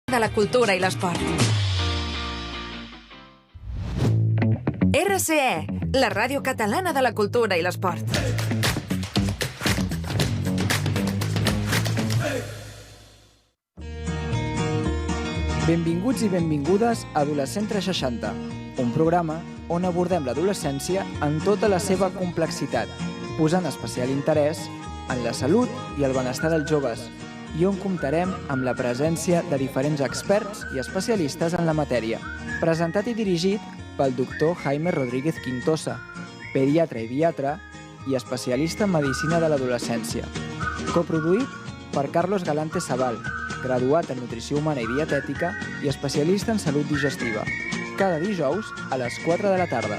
de la cultura i l'esport. RCE, la ràdio catalana de la cultura i l'esport. Benvinguts i benvingudes a Adolescent 360, un programa on abordem l'adolescència en tota la seva complexitat, posant especial interès en la salut i el benestar dels joves, i on comptarem amb la presència de diferents experts i especialistes en la matèria. Presentat i dirigit pel doctor Jaime Rodríguez Quintosa, pediatra i diatra i especialista en medicina de l'adolescència. Coproduït per Carlos Galante Sabal, graduat en nutrició humana i dietètica i especialista en salut digestiva. Cada dijous a les 4 de la tarda.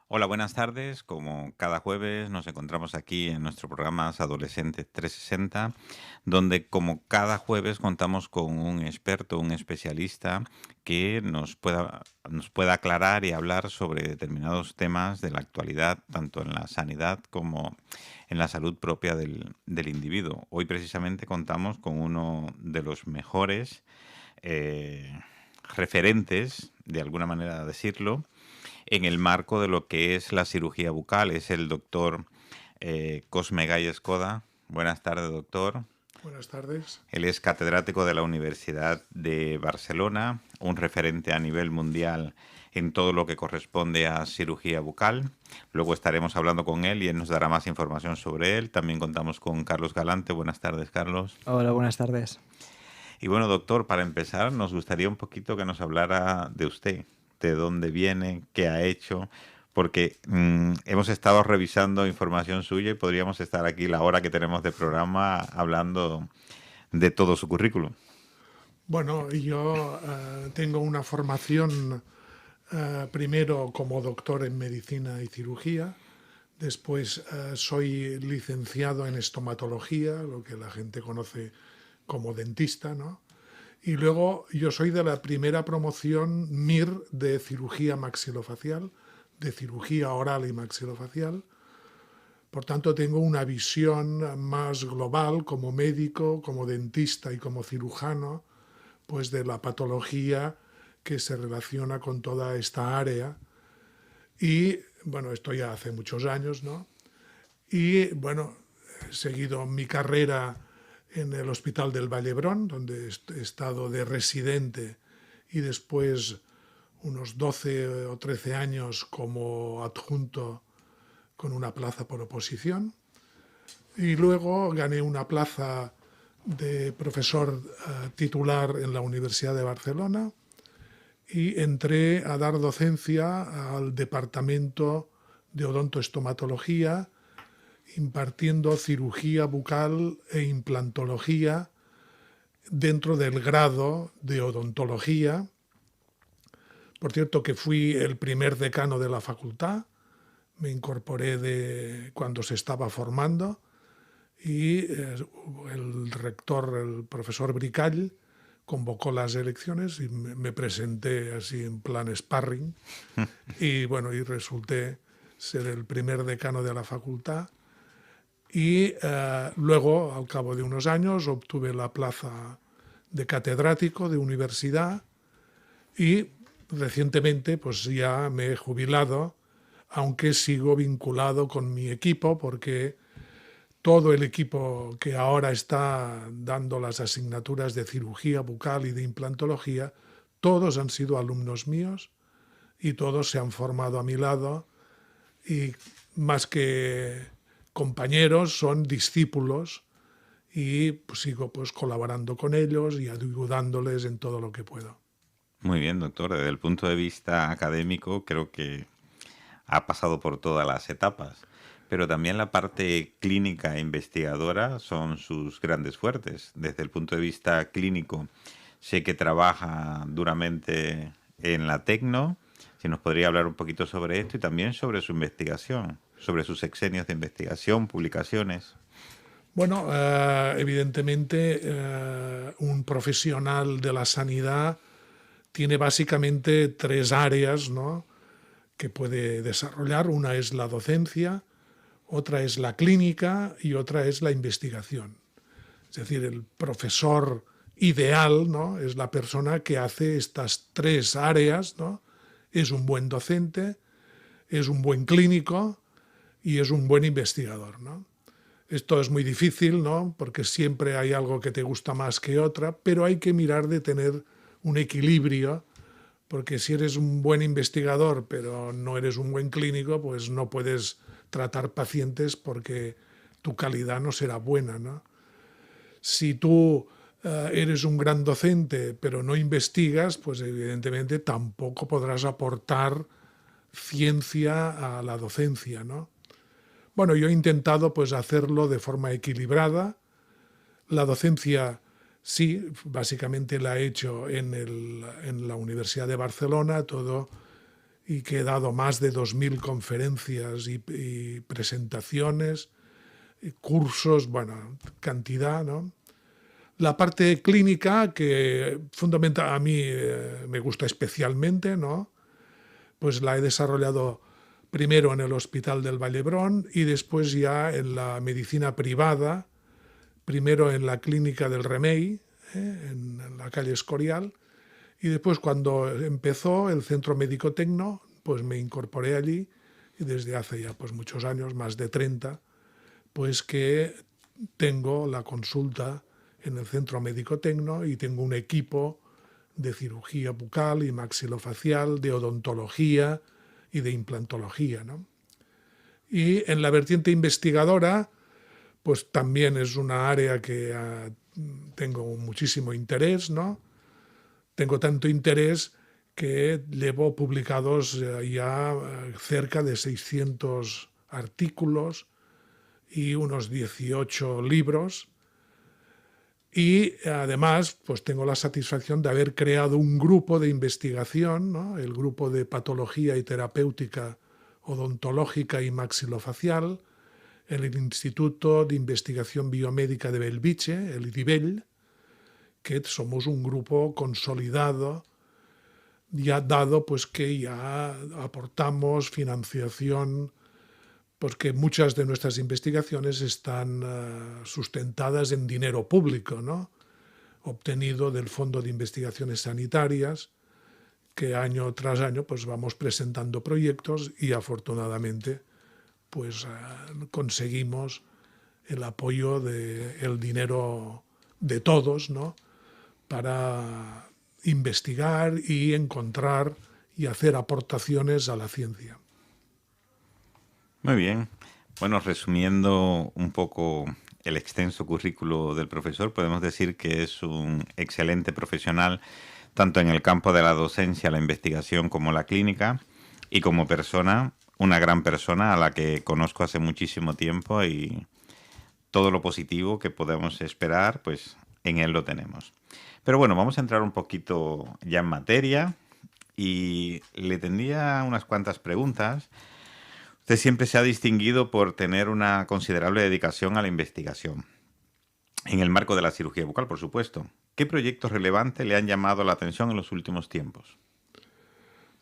Hola, buenas tardes. Como cada jueves nos encontramos aquí en nuestro programa Adolescentes 360, donde como cada jueves contamos con un experto, un especialista que nos pueda aclarar y hablar sobre determinados temas de la actualidad, tanto en la sanidad como en la salud propia del individuo. Hoy precisamente contamos con uno de los mejores referentes, de alguna manera decirlo, en el marco de lo que es la cirugía bucal. Es el doctor Cosme Gai-Escoda. Buenas tardes, doctor. Buenas tardes. Él es catedrático de la Universidad de Barcelona, un referente a nivel mundial en todo lo que corresponde a cirugía bucal. Luego estaremos hablando con él y él nos dará más información sobre él. También contamos con Carlos Galante. Buenas tardes, Carlos. Hola, buenas tardes. Y bueno, doctor, para empezar, nos gustaría un poquito que nos hablara de usted. De dónde viene, qué ha hecho, porque hemos estado revisando información suya y podríamos estar aquí la hora que tenemos de programa hablando de todo su currículum. Bueno, yo tengo una formación primero como doctor en medicina y cirugía, después soy licenciado en estomatología, lo que la gente conoce como dentista, ¿no? Y luego yo soy de la primera promoción MIR de cirugía maxilofacial, de cirugía oral y maxilofacial. Por tanto, tengo una visión más global como médico, como dentista y como cirujano, pues de la patología que se relaciona con toda esta área. Y bueno, esto ya hace muchos años, ¿no? Y bueno, he seguido mi carrera en el Hospital del Vallebrón, donde he estado de residente y después unos 12 o 13 años como adjunto con una plaza por oposición. Y luego gané una plaza de profesor titular en la Universidad de Barcelona y entré a dar docencia al departamento de odontoestomatología, impartiendo cirugía bucal e implantología dentro del grado de odontología. Por cierto que fui el primer decano de la facultad, me incorporé cuando se estaba formando y el rector, el profesor Bricall, convocó las elecciones y me presenté así en plan sparring y bueno, y resulté ser el primer decano de la facultad. Y luego, al cabo de unos años, obtuve la plaza de catedrático de universidad y recientemente pues ya me he jubilado, aunque sigo vinculado con mi equipo porque todo el equipo que ahora está dando las asignaturas de cirugía bucal y de implantología, todos han sido alumnos míos y todos se han formado a mi lado y más que compañeros son discípulos y pues, sigo pues colaborando con ellos y ayudándoles en todo lo que puedo. Muy bien, doctor. Desde el punto de vista académico, creo que ha pasado por todas las etapas, pero también la parte clínica e investigadora son sus grandes fuertes. Desde el punto de vista clínico, sé que trabaja duramente en la Tecno. Si nos podría hablar un poquito sobre esto y también sobre su investigación, sobre sus sexenios de investigación, publicaciones. Bueno, evidentemente un profesional de la sanidad tiene básicamente 3 áreas, ¿no?, que puede desarrollar. Una es la docencia, otra es la clínica y otra es la investigación. Es decir, el profesor ideal, ¿no?, es la persona que hace estas 3 áreas, ¿no? Es un buen docente, es un buen clínico y es un buen investigador, ¿no? Esto es muy difícil, ¿no?, porque siempre hay algo que te gusta más que otra, pero hay que mirar de tener un equilibrio, porque si eres un buen investigador pero no eres un buen clínico, pues no puedes tratar pacientes porque tu calidad no será buena, ¿no? Si tú eres un gran docente pero no investigas, pues evidentemente tampoco podrás aportar ciencia a la docencia, ¿no? Bueno, yo he intentado pues hacerlo de forma equilibrada. La docencia sí, básicamente la he hecho en la Universidad de Barcelona, todo, y que he dado más de 2000 conferencias y presentaciones, y cursos, bueno, cantidad, ¿no? La parte clínica, que fundamental a mí me gusta especialmente, ¿no?, pues la he desarrollado primero en el Hospital del Vallebrón y después ya en la medicina privada, primero en la clínica del Remei, en la calle Escorial, y después cuando empezó el Centro Médico Tecno, pues me incorporé allí y desde hace ya pues muchos años, más de 30, pues que tengo la consulta en el Centro Médico Tecno y tengo un equipo de cirugía bucal y maxilofacial, de odontología y de implantología, ¿no? Y en la vertiente investigadora, pues también es una área que tengo muchísimo interés, ¿no? Tengo tanto interés que llevo publicados ya cerca de 600 artículos y unos 18 libros. Y además, pues tengo la satisfacción de haber creado un grupo de investigación, ¿no?, el grupo de patología y terapéutica odontológica y maxilofacial, en el Instituto de Investigación Biomédica de Belviche, el IDIBEL, que somos un grupo consolidado, ya dado pues que ya aportamos financiación, porque muchas de nuestras investigaciones están sustentadas en dinero público, ¿no?, obtenido del Fondo de Investigaciones Sanitarias, que año tras año pues vamos presentando proyectos y afortunadamente pues conseguimos el apoyo del dinero de todos, ¿no?, para investigar y encontrar y hacer aportaciones a la ciencia. Muy bien. Bueno, resumiendo un poco el extenso currículo del profesor, podemos decir que es un excelente profesional tanto en el campo de la docencia, la investigación como la clínica, y como persona, una gran persona a la que conozco hace muchísimo tiempo y todo lo positivo que podemos esperar, pues en él lo tenemos. Pero bueno, vamos a entrar un poquito ya en materia y le tendría unas cuantas preguntas. Usted siempre se ha distinguido por tener una considerable dedicación a la investigación, en el marco de la cirugía bucal, por supuesto. ¿Qué proyectos relevantes le han llamado la atención en los últimos tiempos?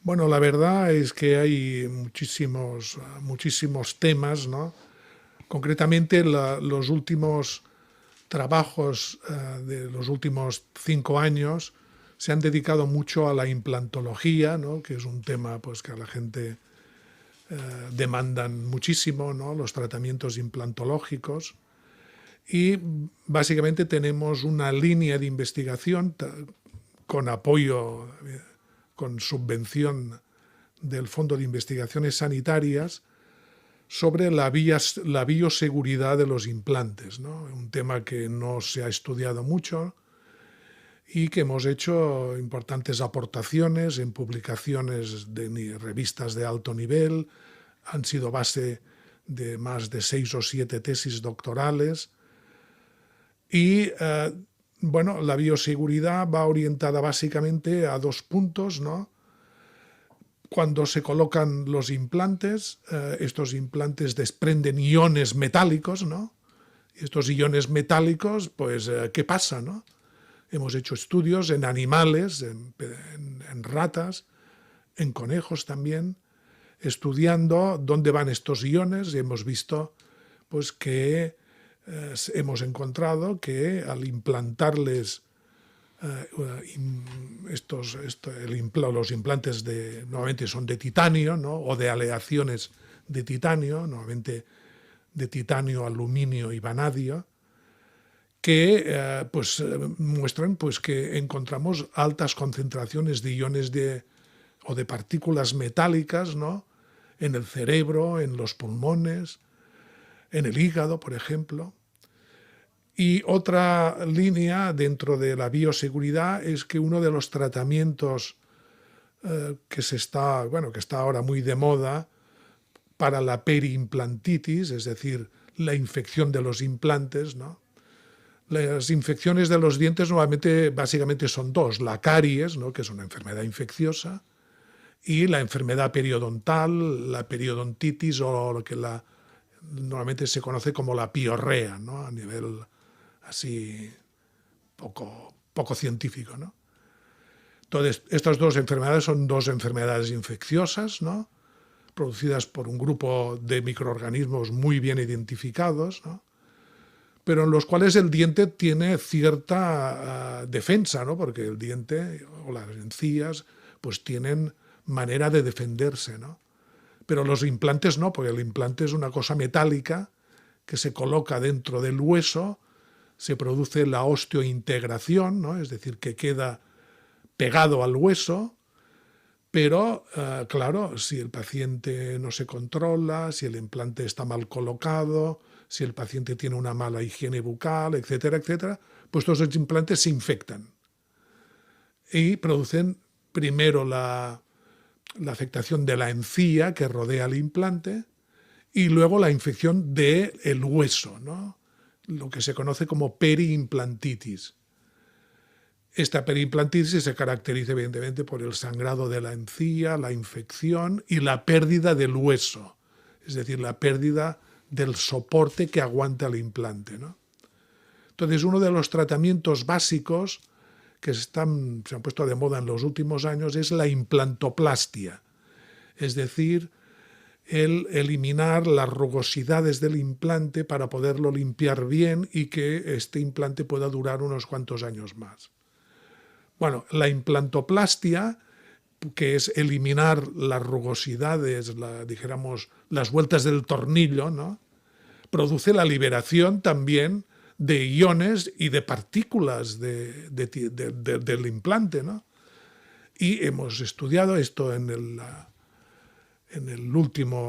Bueno, la verdad es que hay muchísimos temas, ¿no? Concretamente, los últimos trabajos de los últimos 5 años se han dedicado mucho a la implantología, ¿no?, que es un tema pues que a la gente demandan muchísimo, ¿no?, los tratamientos implantológicos. Y básicamente tenemos una línea de investigación con apoyo, con subvención del Fondo de Investigaciones Sanitarias sobre la bioseguridad de los implantes, ¿no? Un tema que no se ha estudiado mucho y que hemos hecho importantes aportaciones en publicaciones de revistas de alto nivel, han sido base de más de 6 o 7 tesis doctorales. Y bueno, la bioseguridad va orientada básicamente a 2 puntos, ¿no? Cuando se colocan los implantes, estos implantes desprenden iones metálicos, ¿no? Y estos iones metálicos, pues, ¿qué pasa, no? Hemos hecho estudios en animales, en ratas, en conejos también, estudiando dónde van estos iones, y hemos visto pues, que hemos encontrado que al implantarles los implantes normalmente son de titanio, ¿no? O de aleaciones de titanio, normalmente de titanio, aluminio y vanadio, que muestran pues, que encontramos altas concentraciones de iones o de partículas metálicas, ¿no? En el cerebro, en los pulmones, en el hígado, por ejemplo. Y otra línea dentro de la bioseguridad es que uno de los tratamientos que está ahora muy de moda para la periimplantitis, es decir, la infección de los implantes, ¿no? Las infecciones de los dientes normalmente, básicamente son 2, la caries, ¿no? Que es una enfermedad infecciosa, y la enfermedad periodontal, la periodontitis, o lo que normalmente se conoce como la piorrea, ¿no? A nivel así poco científico, ¿no? Entonces, estas 2 enfermedades son 2 enfermedades infecciosas, ¿no? Producidas por un grupo de microorganismos muy bien identificados, ¿no? Pero en los cuales el diente tiene cierta defensa, ¿no? Porque el diente o las encías pues tienen manera de defenderse, ¿no? Pero los implantes no, porque el implante es una cosa metálica que se coloca dentro del hueso, se produce la osteointegración, ¿no? Es decir, que queda pegado al hueso, pero claro, si el paciente no se controla, si el implante está mal colocado, si el paciente tiene una mala higiene bucal, etcétera, etcétera, pues todos los implantes se infectan y producen primero la afectación de la encía que rodea el implante y luego la infección del hueso, ¿no? Lo que se conoce como periimplantitis. Esta periimplantitis se caracteriza evidentemente por el sangrado de la encía, la infección y la pérdida del hueso, es decir, la pérdida del soporte que aguanta el implante, ¿no? Entonces, uno de los tratamientos básicos que se han puesto de moda en los últimos años es la implantoplastia, es decir, el eliminar las rugosidades del implante para poderlo limpiar bien y que este implante pueda durar unos cuantos años más. Bueno, la implantoplastia, que es eliminar las rugosidades, dijéramos, las vueltas del tornillo, ¿no? Produce la liberación también de iones y de partículas del implante, ¿no? Y hemos estudiado esto en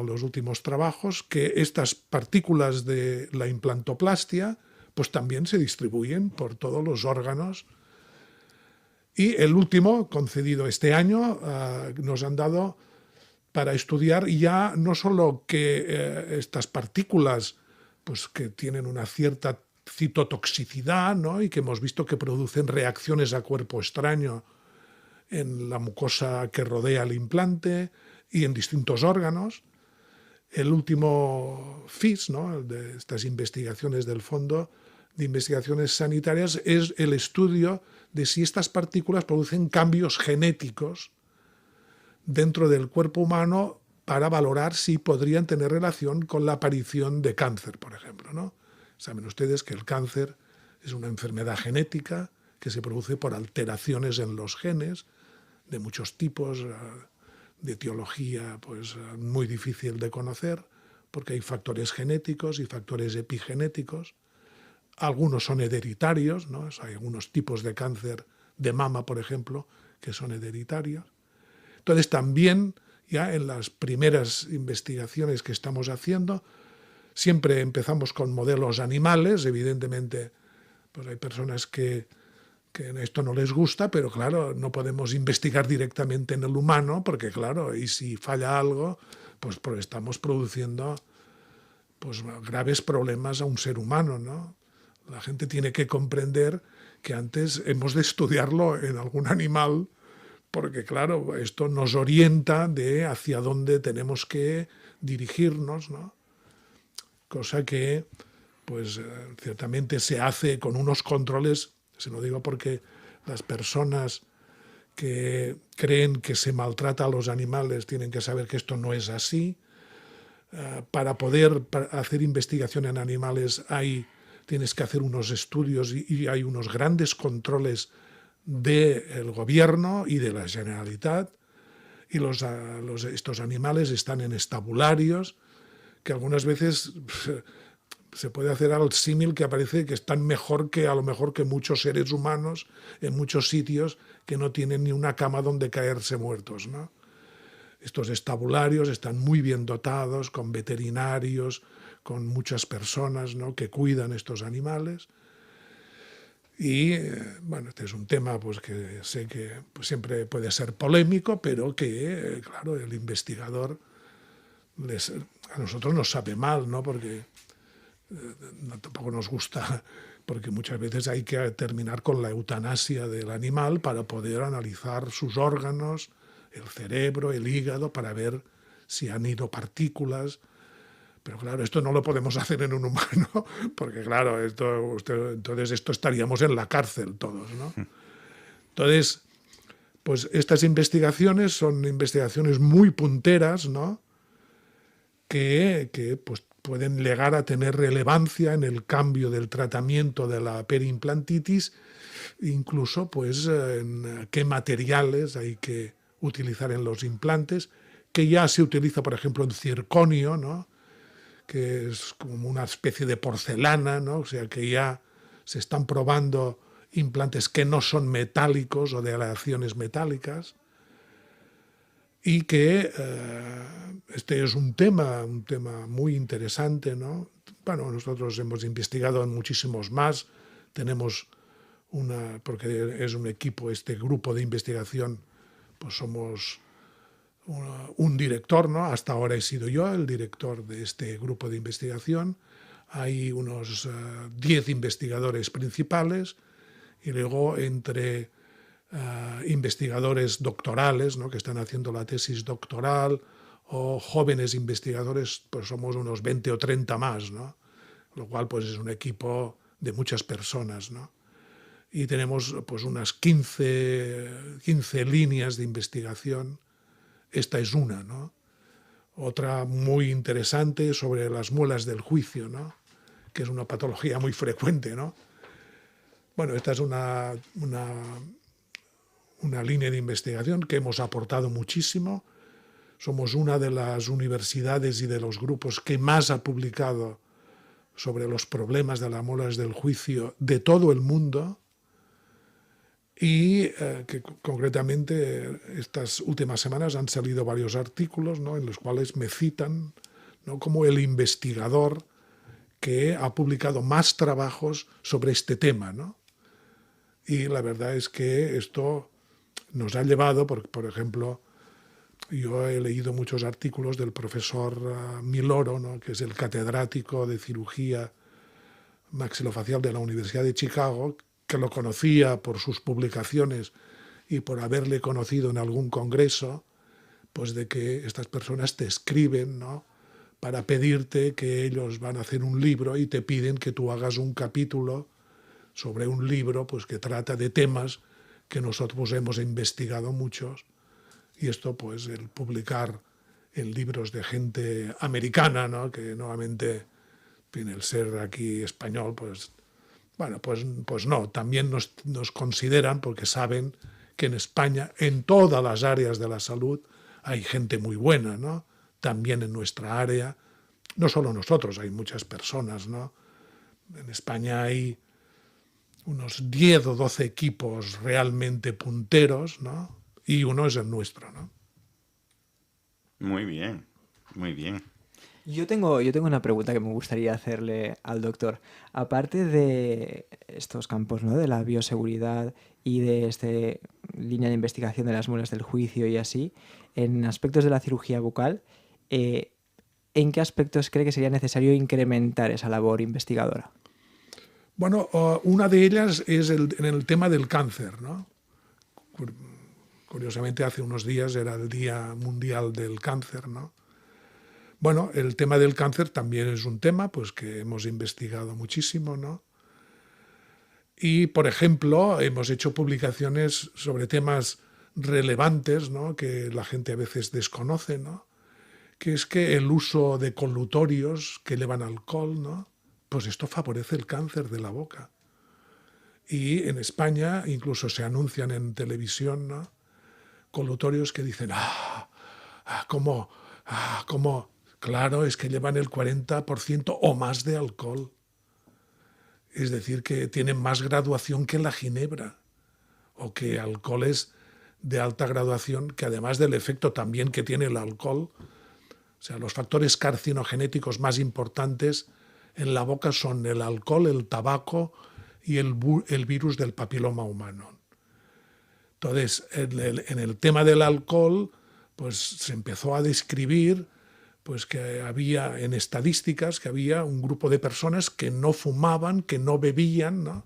los últimos trabajos, que estas partículas de la implantoplastia pues también se distribuyen por todos los órganos. Y el último, concedido este año, nos han dado para estudiar ya no solo que estas partículas pues, que tienen una cierta citotoxicidad, ¿no? Y que hemos visto que producen reacciones a cuerpo extraño en la mucosa que rodea el implante y en distintos órganos. El último FIS, ¿no? De estas investigaciones del Fondo de Investigaciones Sanitarias, es el estudio de si estas partículas producen cambios genéticos dentro del cuerpo humano para valorar si podrían tener relación con la aparición de cáncer, por ejemplo, ¿no? Saben ustedes que el cáncer es una enfermedad genética que se produce por alteraciones en los genes de muchos tipos, de etiología pues, muy difícil de conocer, porque hay factores genéticos y factores epigenéticos. algunos son hereditarios, ¿no? Hay algunos tipos de cáncer de mama, por ejemplo, que son hereditarios. Entonces también ya en las primeras investigaciones que estamos haciendo, siempre empezamos con modelos animales, evidentemente pues hay personas que esto no les gusta, pero claro, no podemos investigar directamente en el humano, porque claro, y si falla algo, pues estamos produciendo pues graves problemas a un ser humano, ¿no? La gente tiene que comprender que antes hemos de estudiarlo en algún animal, porque claro, esto nos orienta de hacia dónde tenemos que dirigirnos, ¿no? Cosa que pues ciertamente se hace con unos controles, se lo digo porque las personas que creen que se maltrata a los animales tienen que saber que esto no es así. Para poder hacer investigación en animales tienes que hacer unos estudios y hay unos grandes controles del gobierno y de la Generalitat, y estos animales están en estabularios que algunas veces se puede hacer al símil que parece que están mejor que a lo mejor que muchos seres humanos en muchos sitios que no tienen ni una cama donde caerse muertos, ¿no? Estos estabularios están muy bien dotados, con veterinarios, con muchas personas, ¿no?, que cuidan estos animales. Y bueno, este es un tema pues que sé que pues, siempre puede ser polémico, pero que, claro, el investigador a nosotros nos sabe mal, ¿no? Porque tampoco nos gusta, porque muchas veces hay que terminar con la eutanasia del animal para poder analizar sus órganos, el cerebro, el hígado, para ver si han ido partículas. Pero claro, esto no lo podemos hacer en un humano, porque claro, entonces esto estaríamos en la cárcel todos, ¿no? Entonces, pues estas investigaciones son investigaciones muy punteras, ¿no?, que pues, pueden llegar a tener relevancia en el cambio del tratamiento de la periimplantitis, incluso pues en qué materiales hay que utilizar en los implantes, que ya se utiliza, por ejemplo, en circonio, ¿no?, que es como una especie de porcelana, ¿no? O sea, que ya se están probando implantes que no son metálicos o de aleaciones metálicas, y que este es un tema muy interesante, ¿no? Bueno, nosotros hemos investigado en muchísimos más, tenemos porque es un equipo, este grupo de investigación, pues somos un director, ¿no? Hasta ahora he sido yo el director de este grupo de investigación. Hay unos 10 investigadores principales y luego entre investigadores doctorales, ¿no?, que están haciendo la tesis doctoral, o jóvenes investigadores, pues somos unos 20 o 30 más, ¿no? Lo cual pues es un equipo de muchas personas, ¿no? Y tenemos pues unas 15 líneas de investigación. Esta es una, ¿no? Otra muy interesante sobre las muelas del juicio, ¿no?, que es una patología muy frecuente, ¿no? Bueno, esta es una línea de investigación que hemos aportado muchísimo. Somos una de las universidades y de los grupos que más ha publicado sobre los problemas de las muelas del juicio de todo el mundo. Y que concretamente estas últimas semanas han salido varios artículos, ¿no?, en los cuales me citan, ¿no?, como el investigador que ha publicado más trabajos sobre este tema, ¿no? Y la verdad es que esto nos ha llevado, por ejemplo, yo he leído muchos artículos del profesor Miloro, ¿no?, que es el catedrático de cirugía maxilofacial de la Universidad de Chicago, que lo conocía por sus publicaciones y por haberle conocido en algún congreso, pues de que estas personas te escriben, ¿no?, para pedirte que ellos van a hacer un libro y te piden que tú hagas un capítulo sobre un libro pues que trata de temas que nosotros hemos investigado muchos. Y esto, pues, el publicar en libros de gente americana, ¿no?, que nuevamente, el ser aquí español, pues, bueno, pues no, también nos consideran porque saben que en España, en todas las áreas de la salud, hay gente muy buena, ¿no? También en nuestra área, no solo nosotros, hay muchas personas, ¿no?, En España hay unos 10 o 12 equipos realmente punteros, ¿no? Y uno es el nuestro, ¿no? Muy bien, muy bien. Yo tengo una pregunta que me gustaría hacerle al doctor. Aparte de estos campos, ¿no? De la bioseguridad y de esta línea de investigación de las muelas del juicio y así, en aspectos de la cirugía bucal, ¿en qué aspectos cree que sería necesario incrementar esa labor investigadora? Bueno, una de ellas es en el tema del cáncer, ¿no? Curiosamente, hace unos días era el Día Mundial del Cáncer, ¿no? Bueno, el tema del cáncer también es un tema pues, que hemos investigado muchísimo, ¿no? Y, por ejemplo, hemos hecho publicaciones sobre temas relevantes, ¿no? Que la gente a veces desconoce, ¿no? Que es que el uso de colutorios que llevan alcohol, ¿no? Pues esto favorece el cáncer de la boca. Y en España incluso se anuncian en televisión, ¿no? Colutorios que dicen, ¿cómo? Claro, es que llevan el 40% o más de alcohol. Es decir, que tienen más graduación que la ginebra o que alcoholes de alta graduación, que además del efecto también que tiene el alcohol, o sea, los factores carcinogenéticos más importantes en la boca son el alcohol, el tabaco y el virus del papiloma humano. Entonces, en el tema del alcohol, pues se empezó a describir pues que había en estadísticas que había un grupo de personas que no fumaban, que no bebían, ¿no?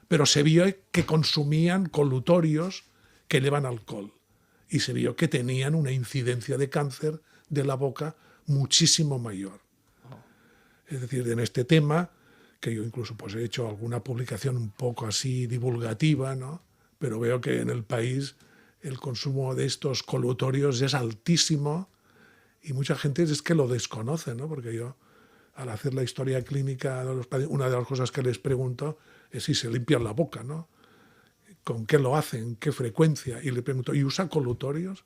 Pero se vio que consumían colutorios que llevan alcohol y se vio que tenían una incidencia de cáncer de la boca muchísimo mayor. Es decir, en este tema, que yo incluso pues, he hecho alguna publicación un poco así divulgativa, ¿no? Pero veo que en el país el consumo de estos colutorios es altísimo y mucha gente es que lo desconoce, ¿no? Porque yo, al hacer la historia clínica de los pacientes, una de las cosas que les pregunto es si se limpian la boca, ¿no? ¿Con qué lo hacen? ¿Qué frecuencia? Y le pregunto, ¿y usa colutorios?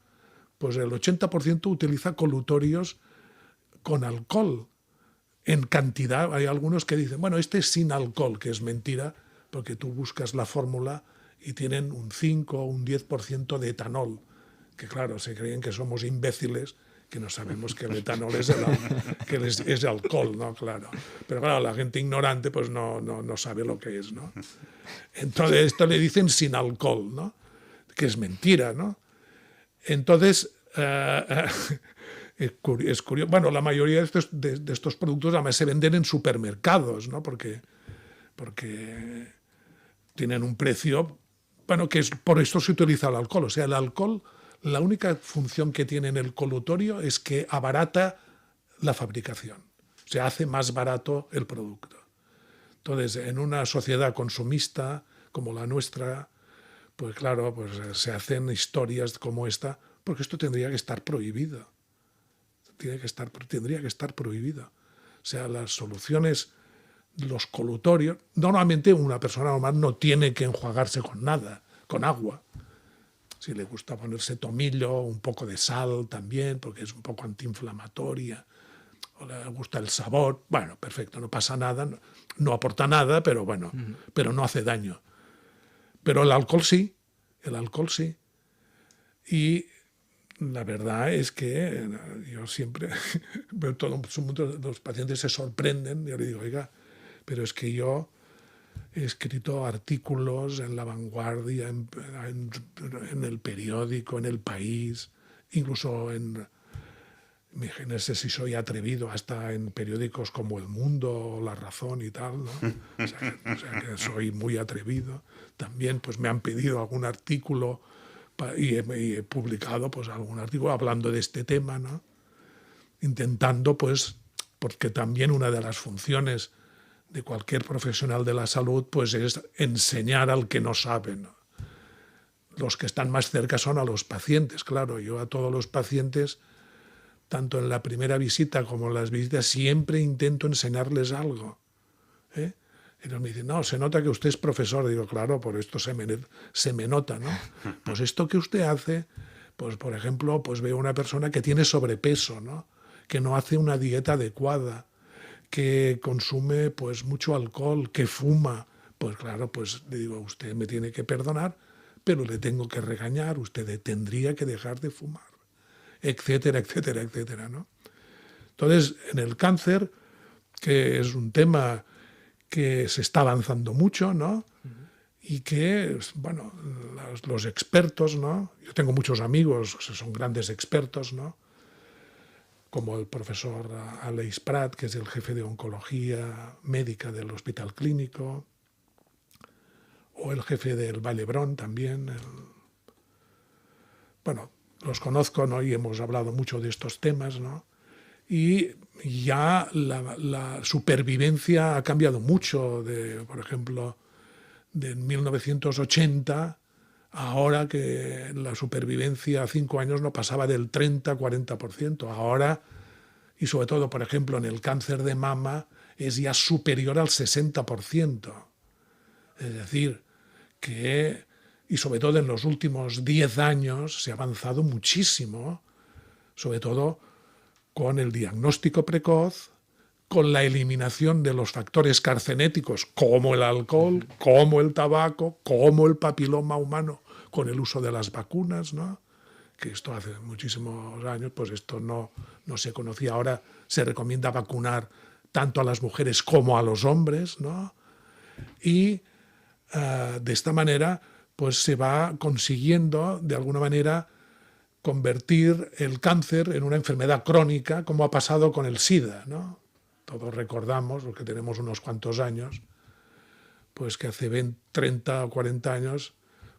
Pues el 80% utiliza colutorios con alcohol, en cantidad. Hay algunos que dicen, bueno, este es sin alcohol, que es mentira, porque tú buscas la fórmula y tienen un 5 o un 10% de etanol, que claro, se creen que somos imbéciles, que no sabemos que el etanol es alcohol, ¿no? Claro. Pero claro, la gente ignorante pues no sabe lo que es, ¿no? Entonces esto le dicen sin alcohol, ¿no? Que es mentira, ¿no? Entonces, es curioso. Bueno, la mayoría de estos productos además se venden en supermercados, ¿no? Porque tienen un precio, bueno, que es por esto se utiliza el alcohol. O sea, el alcohol, la única función que tiene en el colutorio es que abarata la fabricación. O sea, hace más barato el producto. Entonces, en una sociedad consumista como la nuestra, pues claro, pues se hacen historias como esta, porque esto tendría que estar prohibido. Tendría que estar prohibido. O sea, las soluciones, los colutorios, normalmente una persona normal no tiene que enjuagarse con nada, con agua. Si le gusta ponerse tomillo, un poco de sal también, porque es un poco antiinflamatoria, o le gusta el sabor, bueno, perfecto, no pasa nada, no aporta nada, pero bueno, pero no hace daño. Pero el alcohol sí. Y la verdad es que yo siempre veo todo el mundo, los pacientes se sorprenden, y yo le digo, oiga, pero es que yo he escrito artículos en La Vanguardia, en El Periódico, en El País, incluso no sé si soy atrevido, hasta en periódicos como El Mundo o La Razón y tal, ¿no? O sea que soy muy atrevido. También pues me han pedido algún artículo y he publicado pues algún artículo hablando de este tema, ¿no? Intentando pues, porque también una de las funciones de cualquier profesional de la salud pues es enseñar al que no sabe, ¿no? Los que están más cerca son a los pacientes, claro. Yo a todos los pacientes, tanto en la primera visita como en las visitas, siempre intento enseñarles algo, ¿eh? Ellos me dicen, no, se nota que usted es profesor. Digo, claro, por esto se me nota, ¿no? Pues esto que usted hace, pues por ejemplo, pues veo una persona que tiene sobrepeso, ¿no? Que no hace una dieta adecuada, que consume pues mucho alcohol, que fuma, pues claro, pues le digo, usted me tiene que perdonar, pero le tengo que regañar, usted tendría que dejar de fumar, etcétera, etcétera, etcétera, ¿no? Entonces, en el cáncer, que es un tema que se está avanzando mucho, ¿no? Y que, bueno, los expertos, ¿no? Yo tengo muchos amigos que son grandes expertos, ¿no? Como el profesor Aleix Prat, que es el jefe de oncología médica del Hospital Clínico, o el jefe del Vall d'Hebron también. Bueno, los conozco, ¿no? Y hemos hablado mucho de estos temas, ¿no? Y ya la supervivencia ha cambiado mucho, por ejemplo, de 1980, ahora que la supervivencia a 5 años no pasaba del 30-40%. Ahora, y sobre todo, por ejemplo, en el cáncer de mama, es ya superior al 60%. Es decir, que, y sobre todo en los últimos 10 años, se ha avanzado muchísimo, sobre todo con el diagnóstico precoz, con la eliminación de los factores carcinéticos como el alcohol, como el tabaco, como el papiloma humano, con el uso de las vacunas, ¿no? Que esto hace muchísimos años, pues esto no se conocía. Ahora se recomienda vacunar tanto a las mujeres como a los hombres, ¿no? Y de esta manera pues se va consiguiendo de alguna manera convertir el cáncer en una enfermedad crónica, como ha pasado con el SIDA, ¿no? Todos recordamos, los que tenemos unos cuantos años, pues que hace 30 o 40 años,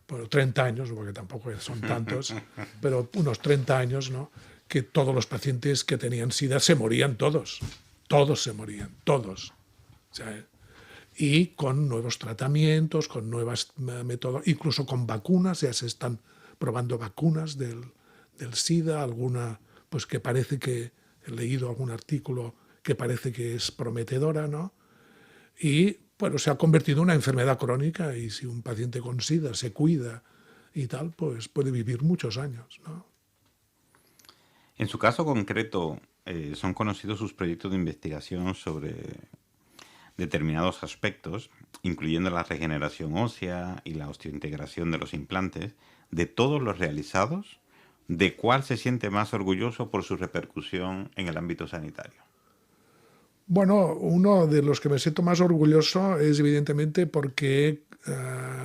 bueno, 30 años, porque tampoco son tantos, pero unos 30 años, ¿no? Que todos los pacientes que tenían SIDA se morían todos se morían, todos. O sea, y con nuevos tratamientos, con nuevas métodos, incluso con vacunas, ya se están probando vacunas del SIDA, alguna pues que parece que he leído algún artículo que parece que es prometedora, ¿no? Y bueno, se ha convertido en una enfermedad crónica, y si un paciente con SIDA se cuida y tal, pues puede vivir muchos años, ¿no? En su caso concreto, son conocidos sus proyectos de investigación sobre determinados aspectos, incluyendo la regeneración ósea y la osteointegración de los implantes. De todos los realizados, ¿de cuál se siente más orgulloso por su repercusión en el ámbito sanitario? Bueno, uno de los que me siento más orgulloso es evidentemente porque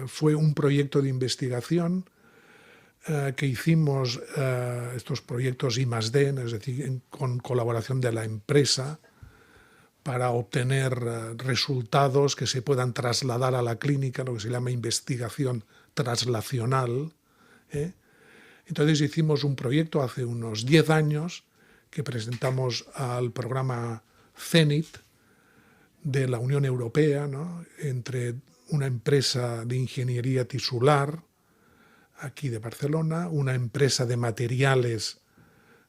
fue un proyecto de investigación que hicimos, estos proyectos I+D, es decir, con colaboración de la empresa, para obtener resultados que se puedan trasladar a la clínica, lo que se llama investigación translacional. Entonces hicimos un proyecto hace unos 10 años que presentamos al programa CENIT de la Unión Europea, ¿no? Entre una empresa de ingeniería tisular aquí de Barcelona, una empresa de materiales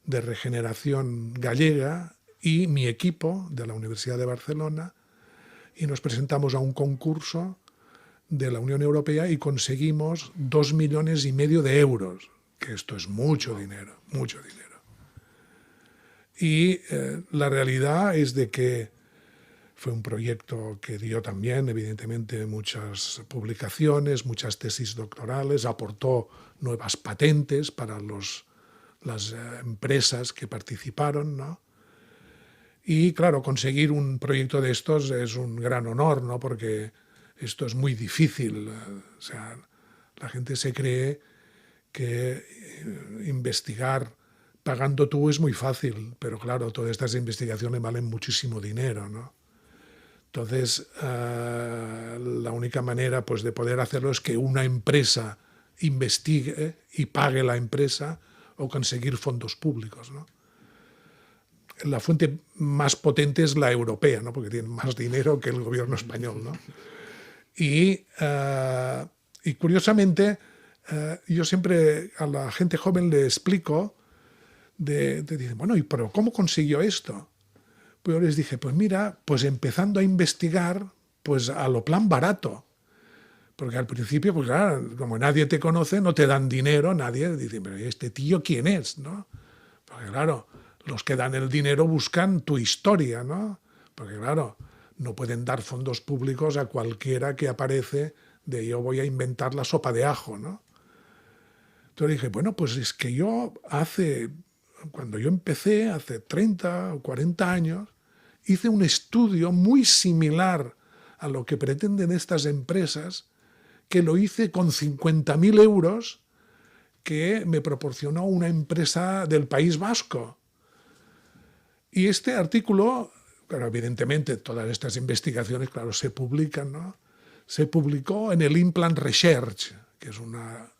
de regeneración gallega y mi equipo de la Universidad de Barcelona, y nos presentamos a un concurso de la Unión Europea y conseguimos 2,5 millones de euros, que esto es mucho dinero, mucho dinero. Y la realidad es de que fue un proyecto que dio también, evidentemente, muchas publicaciones, muchas tesis doctorales, aportó nuevas patentes para las empresas que participaron, ¿no? Y claro, conseguir un proyecto de estos es un gran honor, ¿no? Porque esto es muy difícil. O sea, la gente se cree que investigar pagando tú es muy fácil, pero claro, todas estas investigaciones valen muchísimo dinero, ¿no? Entonces, la única manera pues, de poder hacerlo es que una empresa investigue y pague la empresa, o conseguir fondos públicos, ¿no? La fuente más potente es la europea, ¿no? Porque tiene más dinero que el gobierno español, ¿no? Y curiosamente, yo siempre a la gente joven le explico, dicen, bueno, pero ¿cómo consiguió esto? Pues yo les dije, pues mira, pues empezando a investigar, pues a lo plan barato. Porque al principio, pues claro, como nadie te conoce, no te dan dinero, nadie dice, pero ¿este tío quién es? ¿No? Porque claro, los que dan el dinero buscan tu historia, ¿no? Porque claro, no pueden dar fondos públicos a cualquiera que aparece de yo voy a inventar la sopa de ajo, ¿no? Entonces dije, bueno, pues es que cuando yo empecé, hace 30 o 40 años, hice un estudio muy similar a lo que pretenden estas empresas, que lo hice con 50.000 euros que me proporcionó una empresa del País Vasco. Y este artículo, claro, evidentemente todas estas investigaciones, claro, se publican, ¿no? Se publicó en el Implant Research, que es una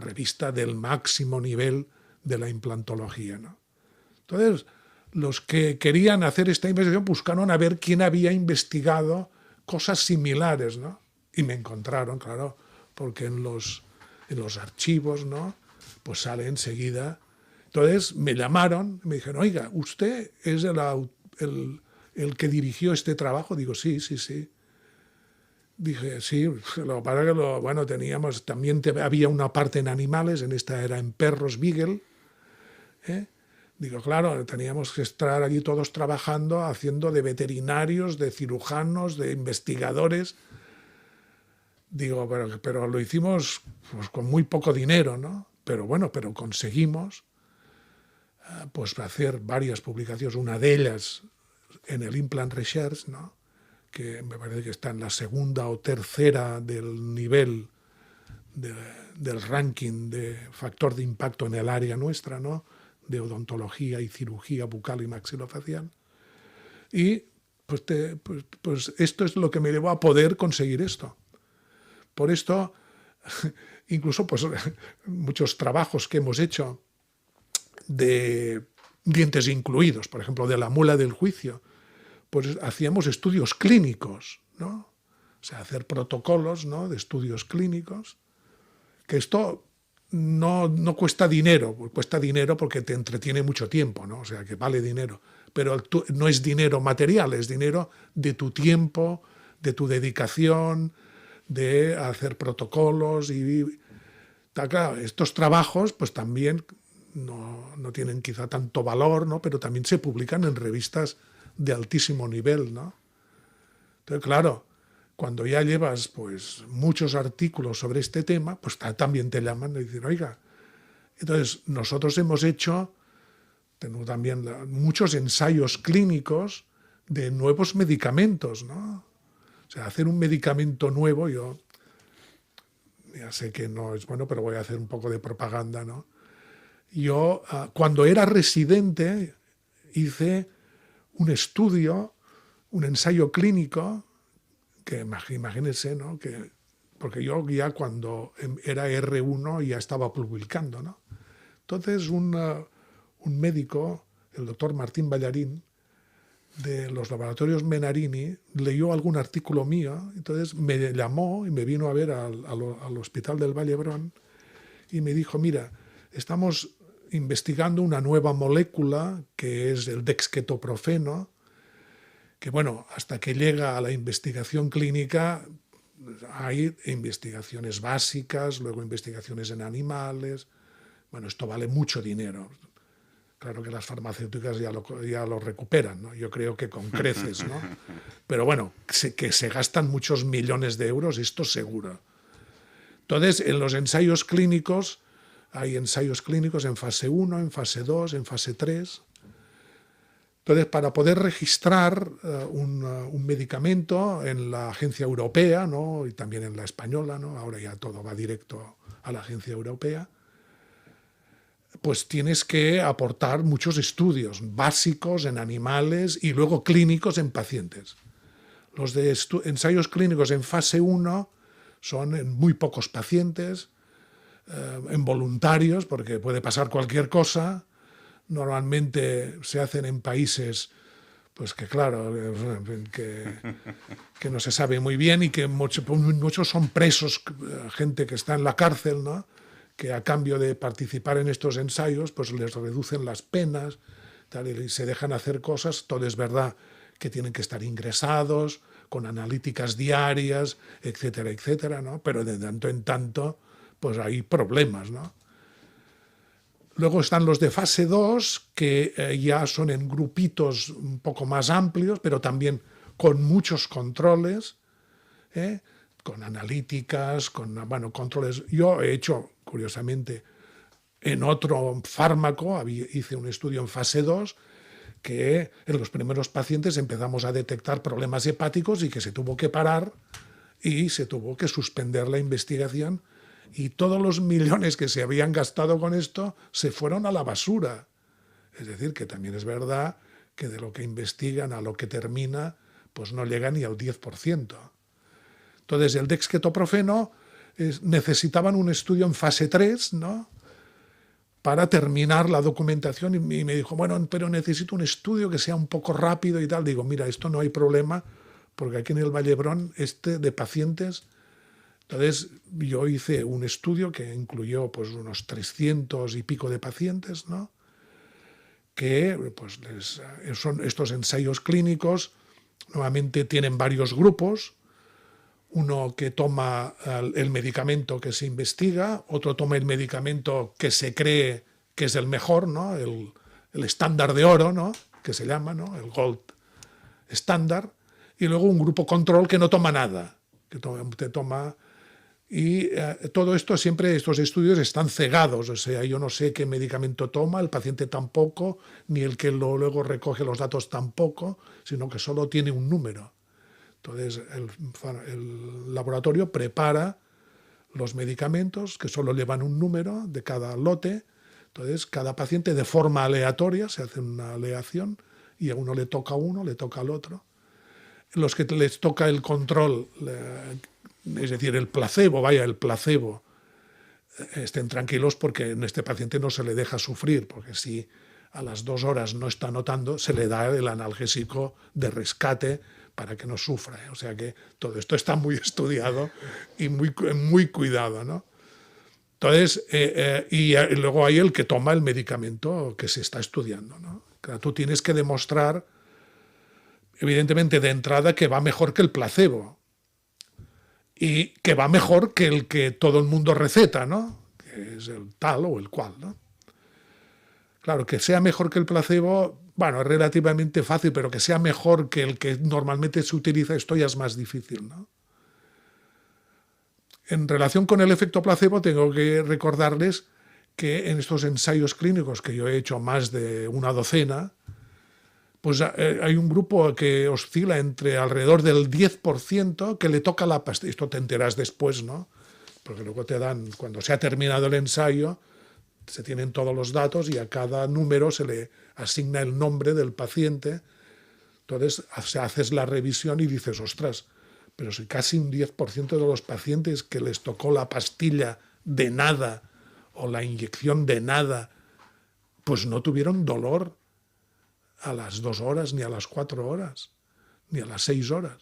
revista del máximo nivel de la implantología, ¿no? Entonces, los que querían hacer esta investigación buscaron a ver quién había investigado cosas similares, ¿no? Y me encontraron, claro, porque en los archivos, ¿no? Pues sale enseguida. Entonces me llamaron, me dijeron, oiga, ¿usted es el que dirigió este trabajo? Digo, sí. Dije, sí, lo que pasa es que, bueno, también había una parte en animales, en esta era en perros Beagle, ¿eh? Digo, claro, teníamos que estar allí todos trabajando, haciendo de veterinarios, de cirujanos, de investigadores. Digo, pero lo hicimos pues, con muy poco dinero, ¿no? Pero bueno, pero conseguimos pues hacer varias publicaciones, una de ellas en el Implant Research, ¿no? Que me parece que está en la segunda o tercera del nivel del ranking de factor de impacto en el área nuestra, ¿no? De odontología y cirugía bucal y maxilofacial. Y pues esto es lo que me llevó a poder conseguir esto. Por esto, incluso pues, muchos trabajos que hemos hecho de dientes incluidos, por ejemplo, de la muela del juicio, pues hacíamos estudios clínicos, ¿no? O sea, hacer protocolos, ¿no? De estudios clínicos, que esto no cuesta dinero, cuesta dinero porque te entretiene mucho tiempo, ¿no? O sea, que vale dinero, pero no es dinero material, es dinero de tu tiempo, de tu dedicación, de hacer protocolos y claro, estos trabajos pues también no tienen quizá tanto valor, ¿no? Pero también se publican en revistas de altísimo nivel, ¿no? Entonces, claro, cuando ya llevas pues muchos artículos sobre este tema, pues también te llaman y dicen, oiga, entonces nosotros hemos hecho, tengo también muchos ensayos clínicos de nuevos medicamentos, ¿no? O sea, hacer un medicamento nuevo, yo ya sé que no es bueno, pero voy a hacer un poco de propaganda, ¿no? Yo, cuando era residente, hice un estudio, un ensayo clínico, que imagínense, ¿no? Porque yo ya cuando era R1 ya estaba publicando, ¿no? Entonces un médico, el doctor Martín Ballarín, de los laboratorios Menarini, leyó algún artículo mío, entonces me llamó y me vino a ver al Hospital del Vallebrón y me dijo, mira, estamos investigando una nueva molécula que es el dexketoprofeno, que bueno, hasta que llega a la investigación clínica hay investigaciones básicas, luego investigaciones en animales, bueno, esto vale mucho dinero. Claro que las farmacéuticas ya lo recuperan, ¿no? Yo creo que con creces, ¿no? Pero bueno, que se gastan muchos millones de euros, esto seguro. Entonces, en los ensayos clínicos, hay ensayos clínicos en fase 1, en fase 2, en fase 3. Entonces, para poder registrar un medicamento en la agencia europea, ¿no? Y también en la española, ¿no? Ahora ya todo va directo a la agencia europea, pues tienes que aportar muchos estudios básicos en animales y luego clínicos en pacientes. Los de ensayos clínicos en fase 1 son en muy pocos pacientes, en voluntarios, porque puede pasar cualquier cosa. Normalmente se hacen en países pues que claro, que no se sabe muy bien y que muchos son presos, gente que está en la cárcel, ¿no? Que a cambio de participar en estos ensayos, pues les reducen las penas, tal, y se dejan hacer cosas. Todo es verdad que tienen que estar ingresados, con analíticas diarias, etcétera, etcétera, ¿no? Pero de tanto en tanto, pues hay problemas, ¿no? Luego están los de fase 2, que ya son en grupitos un poco más amplios, pero también con muchos controles, con analíticas, con controles. Yo he hecho, curiosamente, en otro fármaco, hice un estudio en fase 2, que en los primeros pacientes empezamos a detectar problemas hepáticos y que se tuvo que parar y se tuvo que suspender la investigación, y todos los millones que se habían gastado con esto se fueron a la basura. Es decir, que también es verdad que de lo que investigan a lo que termina, pues no llega ni al 10%. Entonces, el dexketoprofeno necesitaban un estudio en fase 3, ¿no?, para terminar la documentación, y me dijo, bueno, pero necesito un estudio que sea un poco rápido y tal. Digo, mira, esto no hay problema, porque aquí en el Vallebrón, de pacientes, entonces yo hice un estudio que incluyó pues unos 300 y pico de pacientes, ¿no?, que pues son estos ensayos clínicos. Nuevamente tienen varios grupos, uno que toma el medicamento que se investiga, otro toma el medicamento que se cree que es el mejor, ¿no?, el estándar de oro, ¿no?, que se llama, ¿no?, el gold estándar, y luego un grupo control que no toma nada, que te toma. Y todo esto siempre, estos estudios están cegados, o sea, yo no sé qué medicamento toma, el paciente tampoco, ni el que luego recoge los datos tampoco, sino que solo tiene un número. Entonces, el laboratorio prepara los medicamentos que solo llevan un número de cada lote. Entonces, cada paciente de forma aleatoria, se hace una aleación, y a uno le toca uno, le toca al otro. Los que les toca el control, es decir, el placebo, estén tranquilos, porque en este paciente no se le deja sufrir, porque si a las 2 horas no está notando, se le da el analgésico de rescate para que no sufra. O sea que todo esto está muy estudiado y muy cuidado, ¿no? Entonces, y luego hay el que toma el medicamento que se está estudiando, ¿no? Claro, tú tienes que demostrar, evidentemente, de entrada, que va mejor que el placebo y que va mejor que el que todo el mundo receta, ¿no?, que es el tal o el cual, ¿no? Claro, que sea mejor que el placebo, bueno, es relativamente fácil, pero que sea mejor que el que normalmente se utiliza, esto ya es más difícil, ¿no? En relación con el efecto placebo, tengo que recordarles que en estos ensayos clínicos, que yo he hecho más de una docena, pues hay un grupo que oscila entre alrededor del 10% que le toca la pastilla. Esto te enteras después, ¿no? Porque luego te dan, cuando se ha terminado el ensayo, se tienen todos los datos y a cada número se le asigna el nombre del paciente. Entonces haces la revisión y dices, ostras, pero si casi un 10% de los pacientes que les tocó la pastilla de nada o la inyección de nada, pues no tuvieron dolor a las 2 horas, ni a las 4 horas, ni a las 6 horas.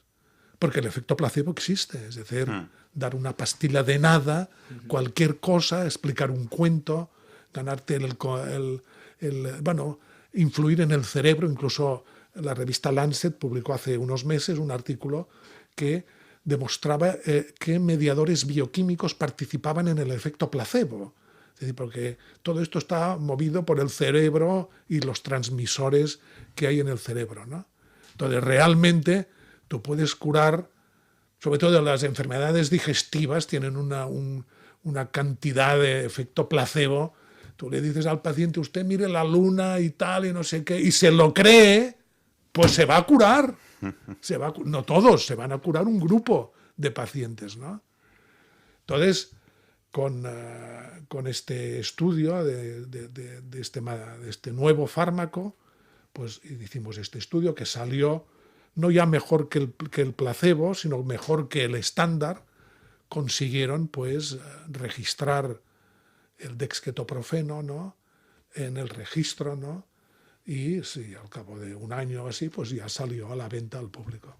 Porque el efecto placebo existe, es decir, dar una pastilla de nada, cualquier cosa, explicar un cuento, ganarte influir en el cerebro. Incluso la revista Lancet publicó hace unos meses un artículo que demostraba que mediadores bioquímicos participaban en el efecto placebo. Es decir, porque todo esto está movido por el cerebro y los transmisores que hay en el cerebro, ¿no? Entonces, realmente tú puedes curar, sobre todo las enfermedades digestivas, tienen una cantidad de efecto placebo. Tú le dices al paciente, usted mire la luna y tal, y no sé qué, y se lo cree, pues se va a curar. No todos, se van a curar un grupo de pacientes, ¿no? Entonces, con este estudio de este nuevo fármaco, pues hicimos este estudio que salió no ya mejor que el placebo, sino mejor que el estándar. Consiguieron pues registrar el dexketoprofeno, ¿no?, en el registro, ¿no? Y sí, al cabo de un año o así, pues ya salió a la venta al público.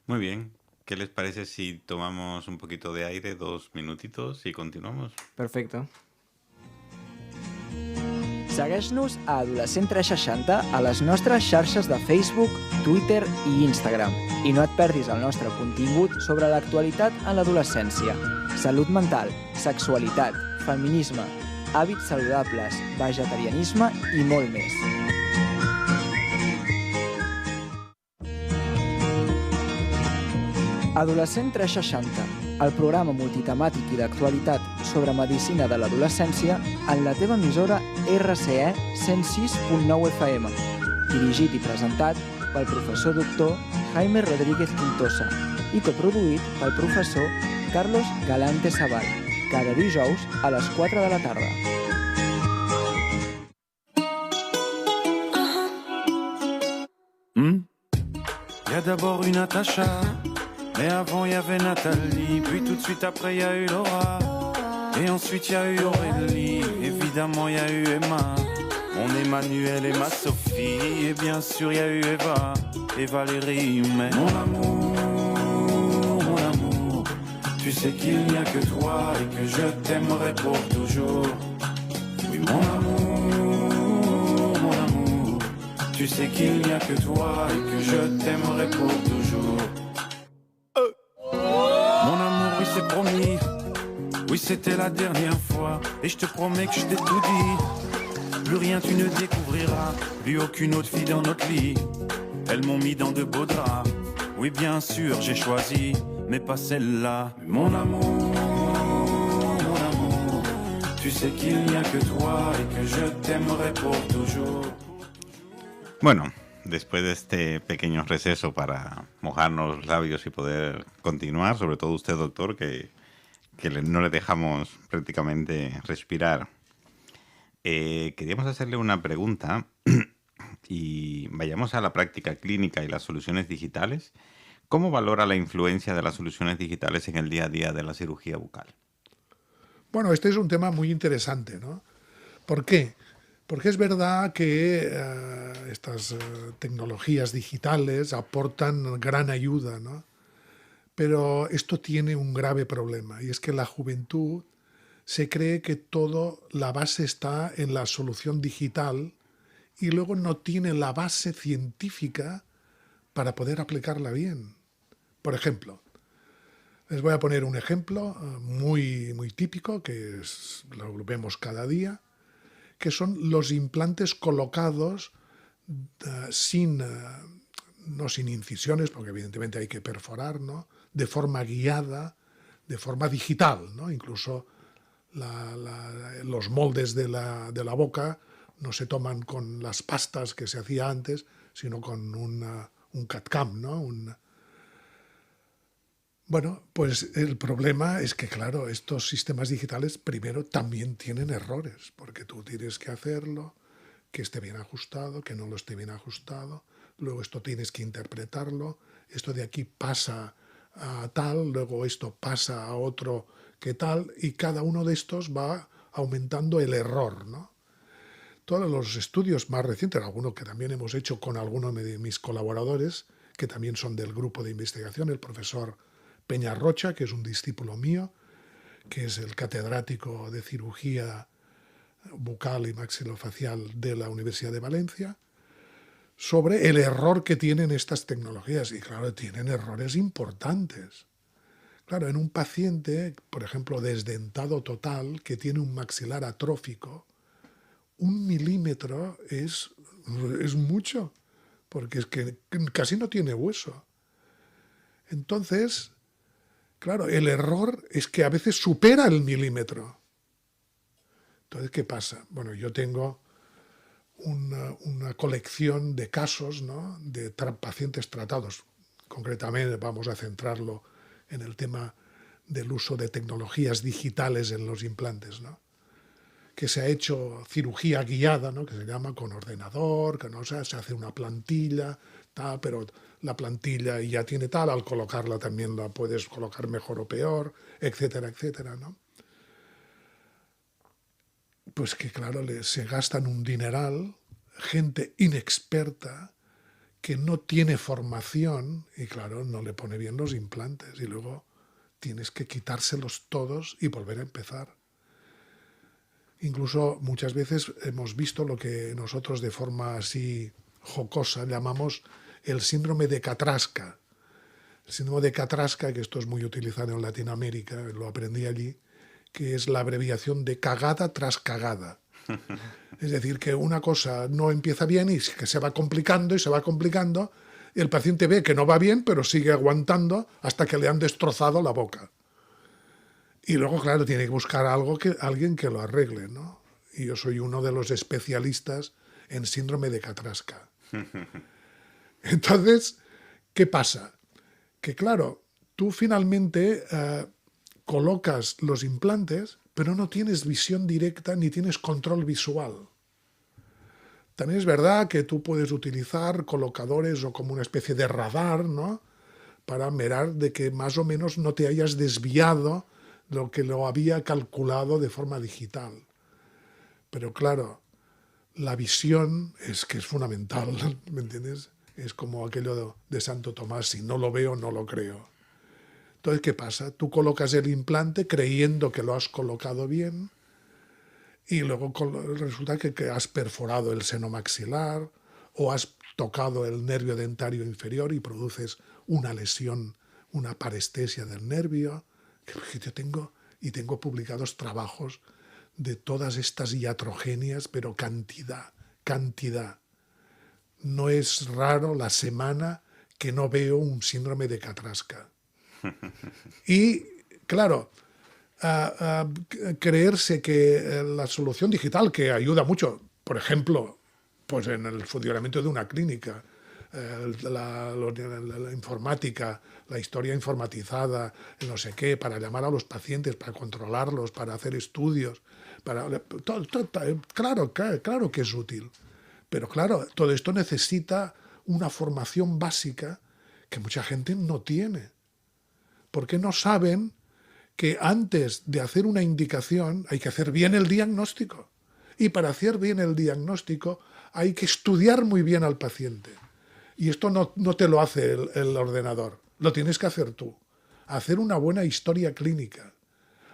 Muy bien. ¿Qué les parece si tomamos un poquito de aire, 2 minutitos, y continuamos? Perfecte. Segueix-nos a Adolescent 360 a les nostres xarxes de Facebook, Twitter i Instagram. I no et perdis el nostre contingut sobre l'actualitat en l'adolescència, salut mental, sexualitat, feminisme, hàbits saludables, vegetarianisme i molt més. Adolescent 360, el programa multitemàtic i d'actualitat sobre medicina de l'adolescència en la teva emissora RCE 106.9 FM, dirigit i presentat pel professor doctor Jaime Rodríguez Quintosa i coproduït pel professor Carlos Galante Sabal, cada dijous a les 4 de la tarda. Y a d'abord une Natacha, mais avant il y avait Nathalie, puis tout de suite après il y a eu Laura, et ensuite il y a eu Aurélie, évidemment il y a eu Emma, mon Emmanuel et ma Sophie, et bien sûr il y a eu Eva et Valérie, mais mon amour, tu sais qu'il n'y a que toi et que je t'aimerai pour toujours. Oui mon amour, tu sais qu'il n'y a que toi et que je t'aimerai pour toujours. Mon amour, oui c'est promis, oui c'était la dernière fois, et je te promets que je t'ai tout dit. Plus rien tu ne découvriras, plus aucune autre fille dans notre lit. Elles m'ont mis dans de beaux draps, oui bien sûr j'ai choisi, mais pas celle-là. Mon amour, tu sais qu'il n'y a que toi et que je t'aimerai pour toujours. Bueno, después de este pequeño receso para mojarnos los labios y poder continuar, sobre todo usted, doctor, que no le dejamos prácticamente respirar, queríamos hacerle una pregunta y vayamos a la práctica clínica y las soluciones digitales. ¿Cómo valora la influencia de las soluciones digitales en el día a día de la cirugía bucal? Bueno, este es un tema muy interesante, ¿no? ¿Por qué? Porque es verdad que estas tecnologías digitales aportan gran ayuda, ¿no? Pero esto tiene un grave problema, y es que la juventud se cree que la base está en la solución digital y luego no tiene la base científica para poder aplicarla bien. Por ejemplo, les voy a poner un ejemplo muy, muy típico, que lo vemos cada día, que son los implantes colocados no sin incisiones, porque evidentemente hay que perforar, ¿no? De forma guiada, de forma digital, ¿no? Incluso los moldes de la boca no se toman con las pastas que se hacía antes, sino con un CAD-CAM, ¿no? Bueno, pues el problema es que, claro, estos sistemas digitales primero también tienen errores, porque tú tienes que hacerlo, que esté bien ajustado, que no lo esté bien ajustado, luego esto tienes que interpretarlo, esto de aquí pasa a tal, luego esto pasa a otro que tal, y cada uno de estos va aumentando el error, ¿no? Todos los estudios más recientes, algunos que también hemos hecho con algunos de mis colaboradores, que también son del grupo de investigación, el profesor Peñarrocha, que es un discípulo mío, que es el catedrático de cirugía bucal y maxilofacial de la Universidad de Valencia, sobre el error que tienen estas tecnologías. Y claro, tienen errores importantes. Claro, en un paciente, por ejemplo, desdentado total, que tiene un maxilar atrófico, 1 milímetro es mucho, porque es que casi no tiene hueso. Entonces, claro, el error es que a veces supera el milímetro. Entonces, ¿qué pasa? Bueno, yo tengo una colección de casos, ¿no? De pacientes tratados. Concretamente vamos a centrarlo en el tema del uso de tecnologías digitales en los implantes, ¿no? Que se ha hecho cirugía guiada, ¿no? Que se llama con ordenador, que no se hace una plantilla, tal, pero la plantilla ya tiene tal, al colocarla también la puedes colocar mejor o peor, etcétera, etcétera, ¿no? Pues que claro, se gastan un dineral, gente inexperta que no tiene formación y claro, no le pone bien los implantes y luego tienes que quitárselos todos y volver a empezar. Incluso muchas veces hemos visto lo que nosotros de forma así jocosa llamamos el síndrome de Catrasca. El síndrome de Catrasca, que esto es muy utilizado en Latinoamérica, lo aprendí allí, que es la abreviación de cagada tras cagada. Es decir, que una cosa no empieza bien y que se va complicando y se va complicando, y el paciente ve que no va bien, pero sigue aguantando hasta que le han destrozado la boca. Y luego, claro, tiene que buscar alguien que lo arregle, ¿no? Y yo soy uno de los especialistas en síndrome de Katrska. Entonces, ¿qué pasa? Que claro, tú finalmente colocas los implantes, pero no tienes visión directa ni tienes control visual. También es verdad que tú puedes utilizar colocadores o como una especie de radar, ¿no? Para mirar de que más o menos no te hayas desviado de lo que lo había calculado de forma digital. Pero claro, la visión es que es fundamental, ¿me entiendes? Es como aquello de Santo Tomás, si no lo veo, no lo creo. Entonces, ¿qué pasa? Tú colocas el implante creyendo que lo has colocado bien y luego resulta que has perforado el seno maxilar o has tocado el nervio dentario inferior y produces una lesión, una parestesia del nervio. Que yo tengo publicados trabajos de todas estas iatrogenias, pero cantidad. No es raro la semana que no veo un síndrome de Katrska. Y, claro, creerse que la solución digital, que ayuda mucho, por ejemplo, pues en el funcionamiento de una clínica, la informática, la historia informatizada, no sé qué, para llamar a los pacientes, para controlarlos, para hacer estudios, claro que es útil. Pero claro, todo esto necesita una formación básica que mucha gente no tiene. Porque no saben que antes de hacer una indicación hay que hacer bien el diagnóstico. Y para hacer bien el diagnóstico hay que estudiar muy bien al paciente. Y esto no te lo hace el ordenador, lo tienes que hacer tú. Hacer una buena historia clínica,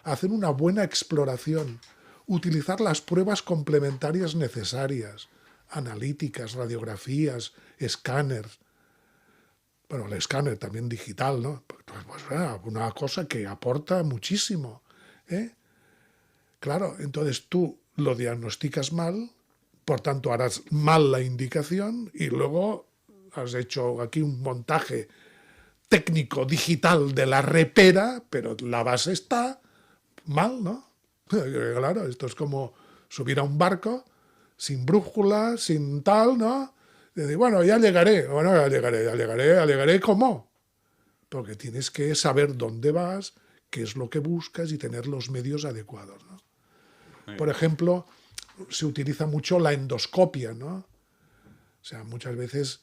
hacer una buena exploración, utilizar las pruebas complementarias necesarias, analíticas, radiografías, escáneres. Bueno, el escáner también digital, ¿no? Pues una cosa que aporta muchísimo, ¿eh? Claro, entonces tú lo diagnosticas mal, por tanto harás mal la indicación y luego has hecho aquí un montaje técnico digital de la repera, pero la base está mal, ¿no? Claro, esto es como subir a un barco sin brújula, sin tal, ¿no? Y decir, bueno, ya llegaré. Bueno, ya llegaré, ¿cómo? Porque tienes que saber dónde vas, qué es lo que buscas y tener los medios adecuados, ¿no? Por ejemplo, se utiliza mucho la endoscopia, ¿no? O sea, muchas veces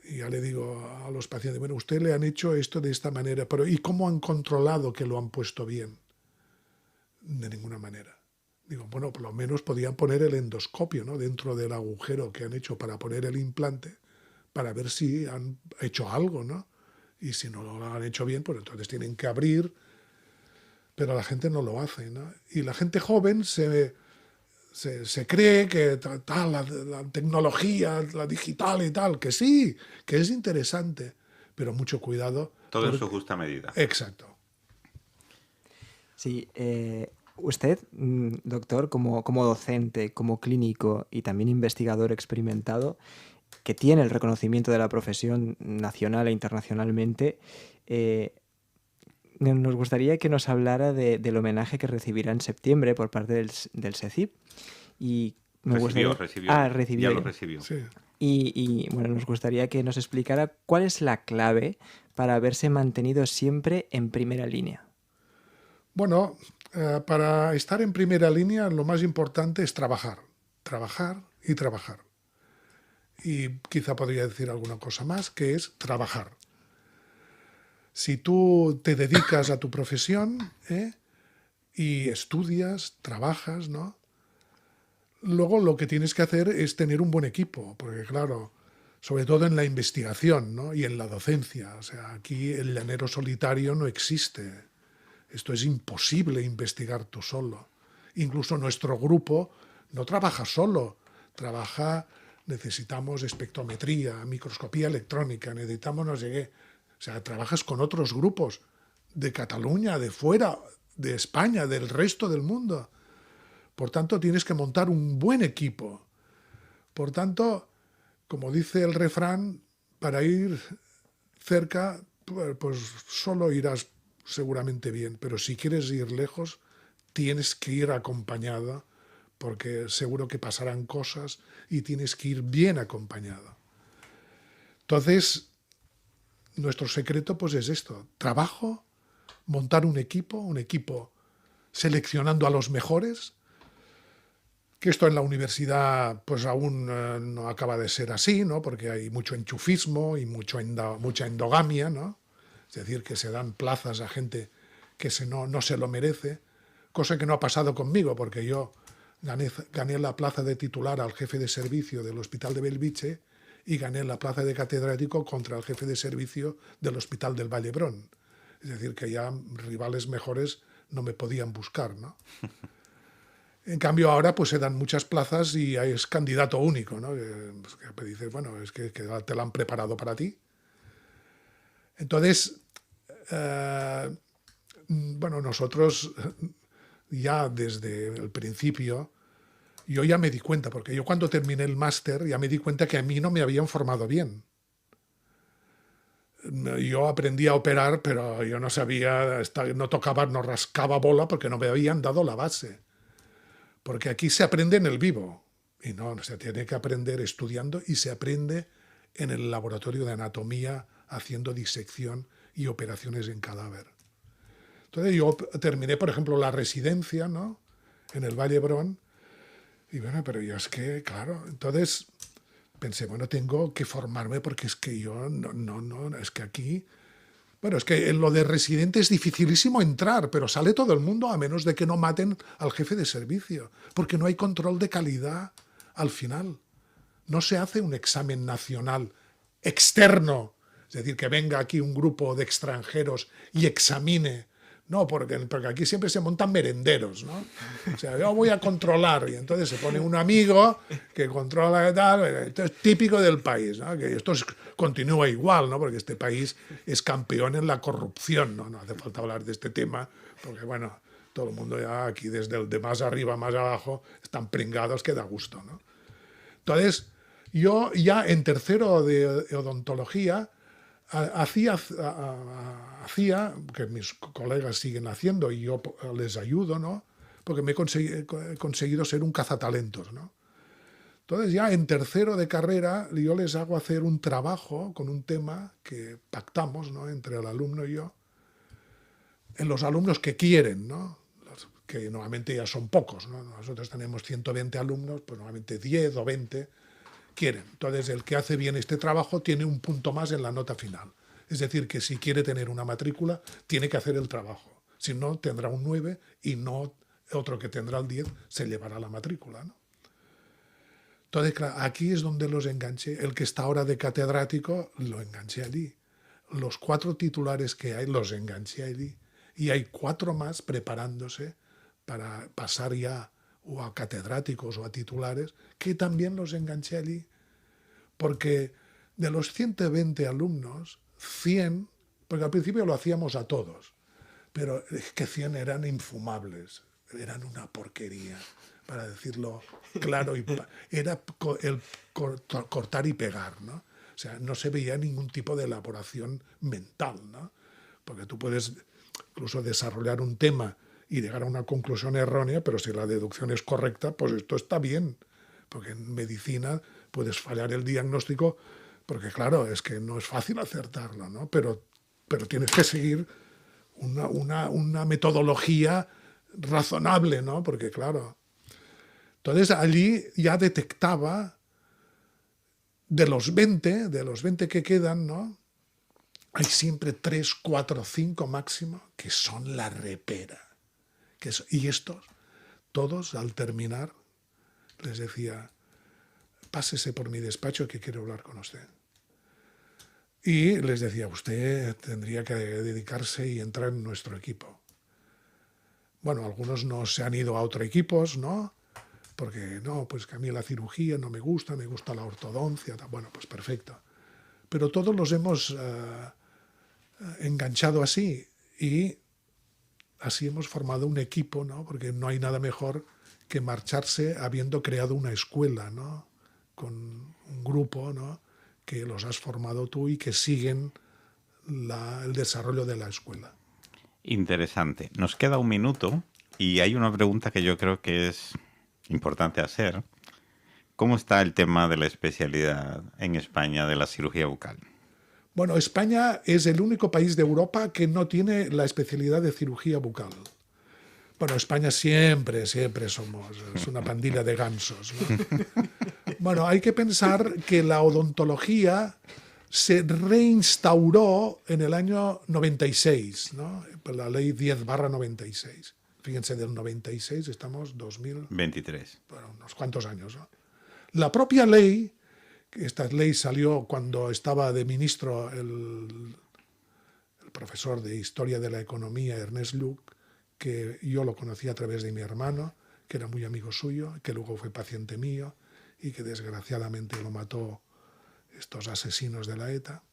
ya le digo a los pacientes, bueno, usted le han hecho esto de esta manera, pero ¿y cómo han controlado que lo han puesto bien? De ninguna manera. Digo, bueno, por lo menos podían poner el endoscopio, ¿no? Dentro del agujero que han hecho para poner el implante, para ver si han hecho algo, ¿no? Y si no lo han hecho bien, pues entonces tienen que abrir, pero la gente no lo hace, ¿no? Y la gente joven se cree que la tecnología, la digital y tal, que sí, que es interesante, pero mucho cuidado. Todo en su justa medida. Exacto. Sí, usted, doctor, como docente, como clínico y también investigador experimentado, que tiene el reconocimiento de la profesión nacional e internacionalmente, nos gustaría que nos hablara del homenaje que recibirá en septiembre por parte del SECIP. Y recibió. Recibió. Ya lo recibió. Sí. Y bueno, nos gustaría que nos explicara cuál es la clave para haberse mantenido siempre en primera línea. Bueno, para estar en primera línea lo más importante es trabajar. Trabajar y trabajar. Y quizá podría decir alguna cosa más, que es trabajar. Si tú te dedicas a tu profesión y estudias, trabajas, ¿no? Luego lo que tienes que hacer es tener un buen equipo, porque claro, sobre todo en la investigación, ¿no? Y en la docencia. O sea, aquí el llanero solitario no existe. Esto es imposible investigar tú solo. Incluso nuestro grupo no trabaja solo, necesitamos espectrometría, microscopía electrónica, necesitamos no sé qué. O sea, trabajas con otros grupos de Cataluña, de fuera, de España, del resto del mundo. Por tanto, tienes que montar un buen equipo. Por tanto, como dice el refrán, para ir cerca, pues solo irás seguramente bien, pero si quieres ir lejos, tienes que ir acompañado, porque seguro que pasarán cosas y tienes que ir bien acompañado. Entonces, nuestro secreto pues es esto: trabajo, montar un equipo seleccionando a los mejores, que esto en la universidad pues aún no acaba de ser así, ¿no? Porque hay mucho enchufismo y mucha endogamia, ¿no? Es decir, que se dan plazas a gente que no se lo merece, cosa que no ha pasado conmigo, porque yo gané la plaza de titular al jefe de servicio del Hospital de Belviche y gané la plaza de catedrático contra el jefe de servicio del Hospital del Vallebrón. Es decir, que ya rivales mejores no me podían buscar, ¿no? En cambio ahora pues se dan muchas plazas y es candidato único, ¿no? Que dices, bueno, es que te la han preparado para ti. Entonces, bueno, nosotros ya desde el principio, yo ya me di cuenta, porque yo cuando terminé el máster ya me di cuenta que a mí no me habían formado bien. Yo aprendí a operar, pero yo no sabía, no tocaba, no rascaba bola porque no me habían dado la base. Porque aquí se aprende en el vivo, y no, se tiene que aprender estudiando y se aprende en el laboratorio de anatomía haciendo disección y operaciones en cadáver. Entonces yo terminé, por ejemplo, la residencia, ¿no?, en el Vallebrón, y bueno, pero yo es que, claro, entonces pensé, bueno, tengo que formarme porque es que yo, no, es que aquí... Bueno, es que en lo de residente es dificilísimo entrar, pero sale todo el mundo a menos de que no maten al jefe de servicio, porque no hay control de calidad al final. No se hace un examen nacional externo, es decir, que venga aquí un grupo de extranjeros y examine. No, porque aquí siempre se montan merenderos, ¿no? O sea, yo voy a controlar y entonces se pone un amigo que controla y tal. Esto es típico del país, ¿no? Que esto continúa igual, ¿no? Porque este país es campeón en la corrupción, ¿no? No hace falta hablar de este tema, porque bueno, todo el mundo ya aquí desde el de más arriba, más abajo, están pringados que da gusto, ¿no? Entonces, yo ya en tercero de odontología hacía, que mis colegas siguen haciendo y yo les ayudo, ¿no? Porque me he conseguido ser un cazatalentos, ¿no? Entonces ya en tercero de carrera yo les hago hacer un trabajo con un tema que pactamos, ¿no?, entre el alumno y yo, en los alumnos que quieren, ¿no?, que normalmente ya son pocos, ¿no? Nosotros tenemos 120 alumnos, pues normalmente 10 o 20 quieren. Entonces, el que hace bien este trabajo tiene un punto más en la nota final. Es decir, que si quiere tener una matrícula, tiene que hacer el trabajo. Si no, tendrá un 9 y no otro que tendrá el 10 se llevará la matrícula, ¿no? Entonces, claro, aquí es donde los enganché. El que está ahora de catedrático, lo enganché allí. Los 4 titulares que hay, los enganché allí. Y hay 4 más preparándose para pasar ya o a catedráticos o a titulares, que también los enganché allí. Porque de los 120 alumnos, 100, porque al principio lo hacíamos a todos, pero es que 100 eran infumables, eran una porquería, para decirlo claro. Era el cortar y pegar, ¿no? O sea, no se veía ningún tipo de elaboración mental, ¿no? Porque tú puedes incluso desarrollar un tema y llegar a una conclusión errónea, pero si la deducción es correcta, pues esto está bien, porque en medicina puedes fallar el diagnóstico, porque claro, es que no es fácil acertarlo, ¿no? Pero tienes que seguir una metodología razonable, ¿no? Porque claro, entonces allí ya detectaba de los 20 que quedan, ¿no?, hay siempre 3, 4, 5 máximo que son la repera. Y estos, todos al terminar, les decía, pásese por mi despacho que quiero hablar con usted. Y les decía, usted tendría que dedicarse y entrar en nuestro equipo. Bueno, algunos no se han ido a otros equipos, ¿no? Porque no, pues que a mí la cirugía no me gusta la ortodoncia. Bueno, pues perfecto. Pero todos los hemos enganchado así y así hemos formado un equipo, ¿no? Porque no hay nada mejor que marcharse habiendo creado una escuela, ¿no? Con un grupo, ¿no? Que los has formado tú y que siguen el desarrollo de la escuela. Interesante. Nos queda un minuto y hay una pregunta que yo creo que es importante hacer. ¿Cómo está el tema de la especialidad en España de la cirugía bucal? Bueno, España es el único país de Europa que no tiene la especialidad de cirugía bucal. Bueno, España siempre somos, es una pandilla de gansos, ¿no? Bueno, hay que pensar que la odontología se reinstauró en el año 96, ¿no? La ley 10/96. Fíjense, del 96 estamos 2023. Bueno, unos cuantos años, ¿no? La propia ley, esta ley salió cuando estaba de ministro el profesor de Historia de la Economía, Ernest Lluch, que yo lo conocí a través de mi hermano, que era muy amigo suyo, que luego fue paciente mío y que desgraciadamente lo mató estos asesinos de la ETA.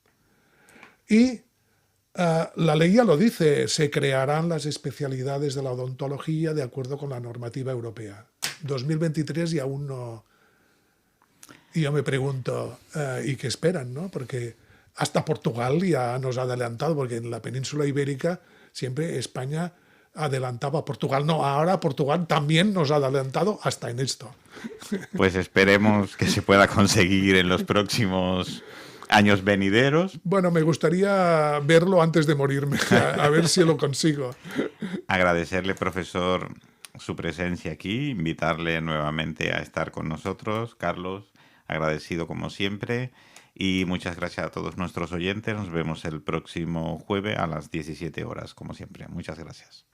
Y la ley ya lo dice, se crearán las especialidades de la odontología de acuerdo con la normativa europea. 2023 y aún no. Y yo me pregunto, ¿y qué esperan, no? Porque hasta Portugal ya nos ha adelantado, porque en la península ibérica siempre España adelantaba a Portugal. No, ahora Portugal también nos ha adelantado hasta en esto. Pues esperemos que se pueda conseguir en los próximos años venideros. Bueno, me gustaría verlo antes de morirme, a ver si lo consigo. Agradecerle, profesor, su presencia aquí, invitarle nuevamente a estar con nosotros. Carlos, agradecido como siempre. Y muchas gracias a todos nuestros oyentes. Nos vemos el próximo jueves a las 17 horas, como siempre. Muchas gracias.